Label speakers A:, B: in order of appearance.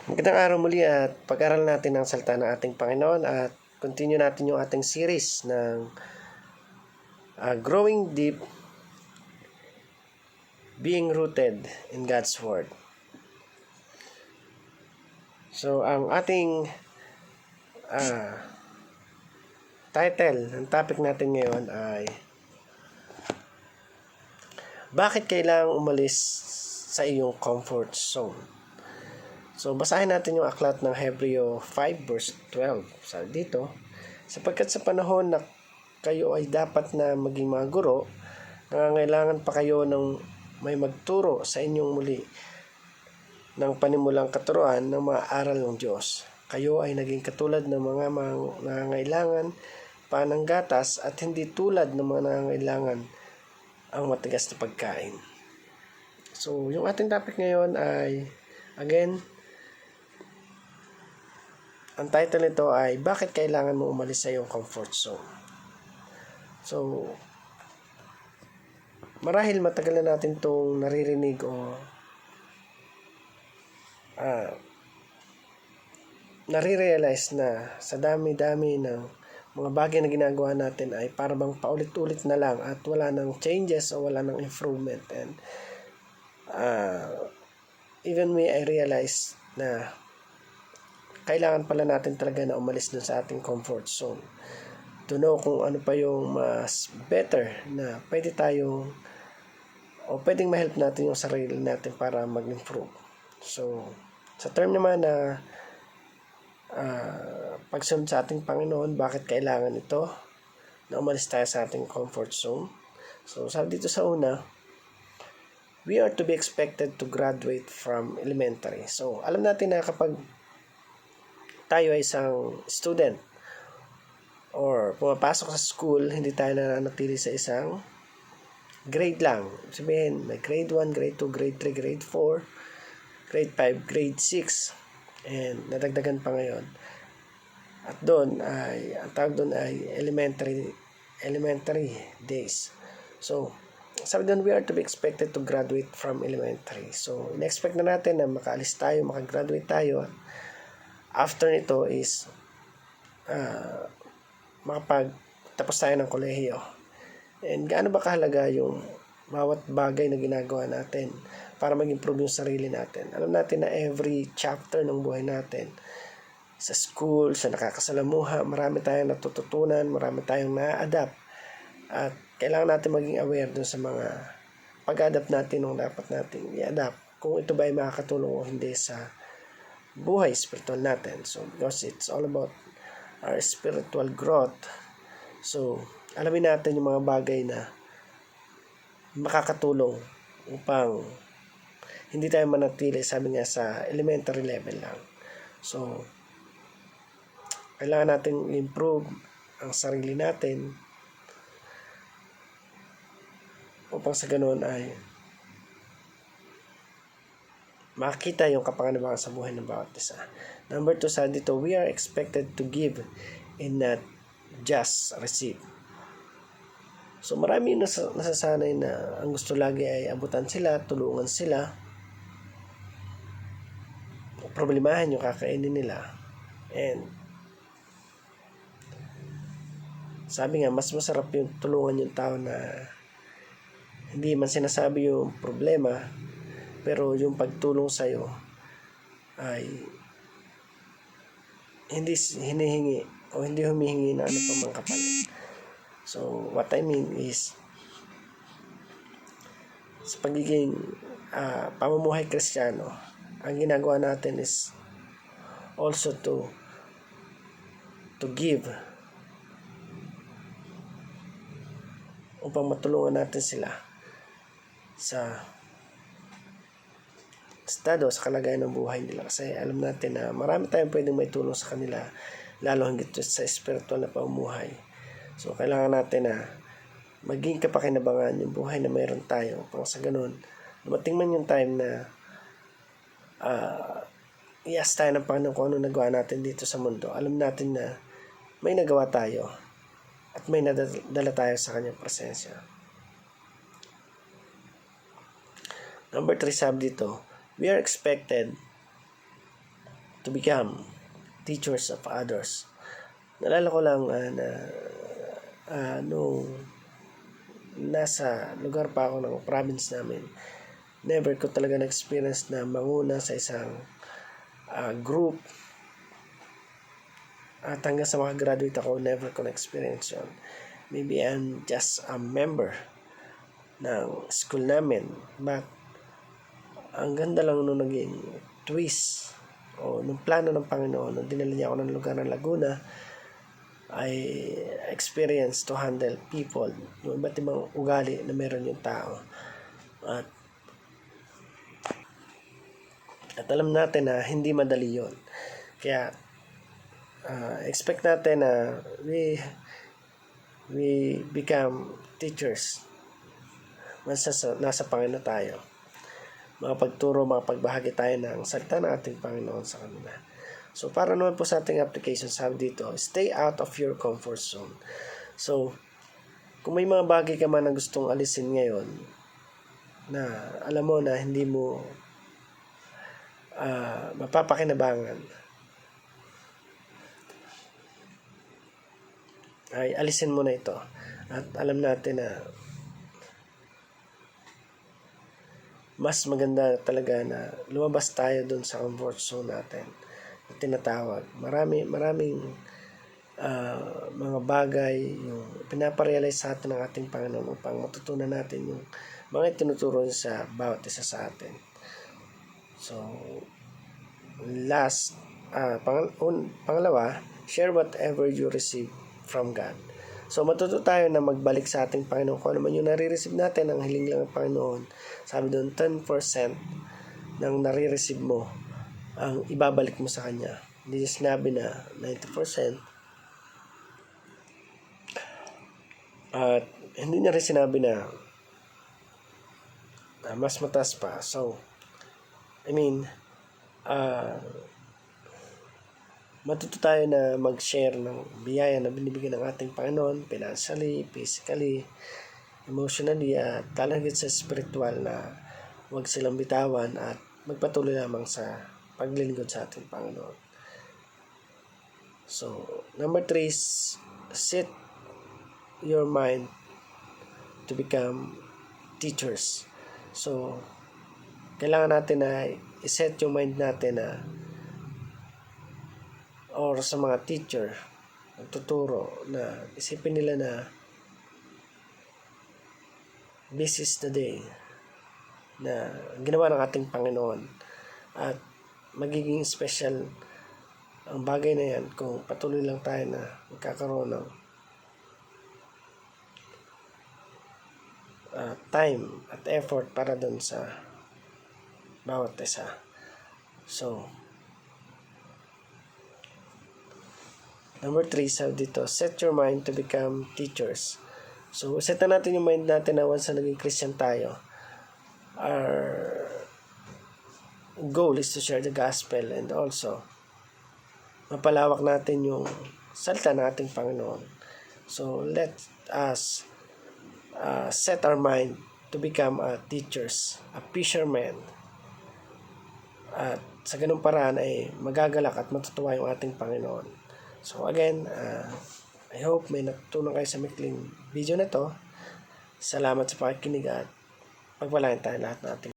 A: Magandang araw muli at pag-aral natin ang salita ng ating Panginoon at continue natin yung ating series ng Growing Deep, Being Rooted in God's Word. So, ang ating title ng topic natin ngayon ay Bakit kailangang umalis sa iyong comfort zone? So, basahin natin yung aklat ng Hebreo 5 verse 12. Sabi dito, sapagkat sa panahon na kayo ay dapat na maging mga guro, nangangailangan pa kayo ng may magturo sa inyong muli ng panimulang katuruan ng mga aral ng Diyos. Kayo ay naging katulad ng mga nangangailangan pa ng gatas at hindi tulad ng mga nangangailangan ang matigas na pagkain. So, yung ating topic ngayon ay, again, ang title nito ay Bakit kailangan mo umalis sa iyong comfort zone? So, marahil matagal na natin itong naririnig o nare-realize na sa dami-dami ng mga bagay na ginagawa natin ay parang paulit-ulit na lang at wala nang changes o wala nang improvement. And even me, I realize na kailangan pala natin talaga na umalis dun sa ating comfort zone. To know kung ano pa yung mas better na pwede tayong o pwedeng ma-help natin yung sarili natin para mag-improve. So, sa term naman na pagsunod sa ating Panginoon, bakit kailangan ito na umalis tayo sa ating comfort zone? So, sabi dito sa una, we are to be expected to graduate from elementary. So, alam natin na kapag tayo ay isang student or pumapasok sa school, hindi tayo nananatili sa isang grade lang. Sabihin, may grade 1, grade 2, grade 3, grade 4, grade 5, grade 6, and nadagdagan pa ngayon. At doon ay, ang tawag doon ay elementary days. So, sabi doon, we are to be expected to graduate from elementary. So, in-expect na natin na makaalis tayo, makagraduate tayo. After nito is makapagtapos tayo ng kolehiyo. And gaano ba kahalaga yung bawat bagay na ginagawa natin para mag-improve yung sarili natin. Alam natin na every chapter ng buhay natin, sa school, sa nakakasalamuha, marami tayong natututunan, marami tayong na-adapt. At kailangan natin maging aware dun sa mga pag-adapt natin nung dapat natin i-adapt. Kung ito ba ay makakatulong o hindi sa buhay spiritual natin. So, because it's all about our spiritual growth. So, alamin natin yung mga bagay na makakatulong upang hindi tayo manatili, sabi nga, sa elementary level lang. So, kailangan natin improve ang sarili natin upang sa ganoon ay makita yung kapakinabangan sa buhay ng bawat isa. Number 2, sa dito, we are expected to give and not just receive. So, marami nasasanay na ang gusto lagi ay abutan sila, tulungan sila, problemahin yung kakainin nila. And sabi nga, mas masarap yung tulungan yung tao na hindi man sinasabi yung problema, pero yung pagtulong sa'yo ay hindi hinihingi o hindi humihingi na ano pa mang kapalit. So, what I mean is, sa pagiging pamumuhay Kristiyano, ang ginagawa natin is also to give upang matulungan natin sila sa estado, sa kalagayan ng buhay nila. Kasi alam natin na marami tayong pwedeng may tulong sa kanila, lalo hanggang sa spiritual na pamumuhay. So, kailangan natin na maging kapakinabangan yung buhay na mayroon tayo. Upang sa ganun, dumating man yung time na i-ask tayo ng Panginoon kung ano nagawa natin dito sa mundo. Alam natin na may nagawa tayo at may nadala tayo sa kanyang presensya. Number 3, sabi dito, we are expected to become teachers of others. Naalala ko lang na nung nasa lugar pa ako ng province namin, never ko talaga na-experience na manguna sa isang group. At hanggang sa makagraduate ako, never ko na-experience yun. Maybe I'm just a member ng school namin. But ang ganda lang nung naging twist o nung plano ng Panginoon nung dinala niya ako ng lugar ng Laguna, I experience to handle people, yung iba't ibang ugali na meron yung tao. At alam natin na hindi madali yon. Kaya expect natin na we become teachers once nasa Panginoon tayo. Makapagturo, makapagbahagi tayo ng salita ng ating Panginoon sa kanila. So, para naman po sa ating application, sabi dito, stay out of your comfort zone. So, kung may mga bagay ka man na gustong alisin ngayon, na alam mo na hindi mo mapapakinabangan, ay alisin mo na ito. At alam natin na mas maganda talaga na lumabas tayo dun sa comfort zone natin na tinatawag. Maraming mga bagay yung pinaparealize sa atin ng ating Panginoon upang matutunan natin yung mga tinuturo sa bawat isa sa atin. So, pangalawa, share whatever you receive from God. So, matuto tayo na magbalik sa ating Panginoon kung ano man yung nare-receive natin, ang hiling lang ng Panginoon. Sabi doon, 10% ng nare-receive mo ang ibabalik mo sa Kanya. Hindi niya sinabi na 90%. At hindi niya rin sinabi na mas mataas pa. So, matuto tayo na mag-share ng biyaya na binibigyan ng ating Panginoon, financially, physically, emotionally, at talagang sa spiritual, na huwag silang bitawan at magpatuloy lamang sa paglilingkod sa ating Panginoon. So, number 3 is set your mind to become teachers. So, kailangan natin na i-set yung mind natin na or sa mga teacher nagtuturo na isipin nila na this is the day na ginawa ng ating Panginoon at magiging special ang bagay na yan kung patuloy lang tayo na magkakaroon ng time at effort para dun sa bawat isa. So, number 3, sabi dito, set your mind to become teachers. So, set na natin yung mind natin na once na naging Christian tayo, our goal is to share the gospel and also mapalawak natin yung salita ng ating Panginoon. So, let us set our mind to become teachers, a fisherman. At sa ganung paraan ay magagalak at matutuwa yung ating Panginoon. So again, I hope may natutunan kayo sa mikling video na to. Salamat sa pakikinig at pagpalain tayo lahat natin.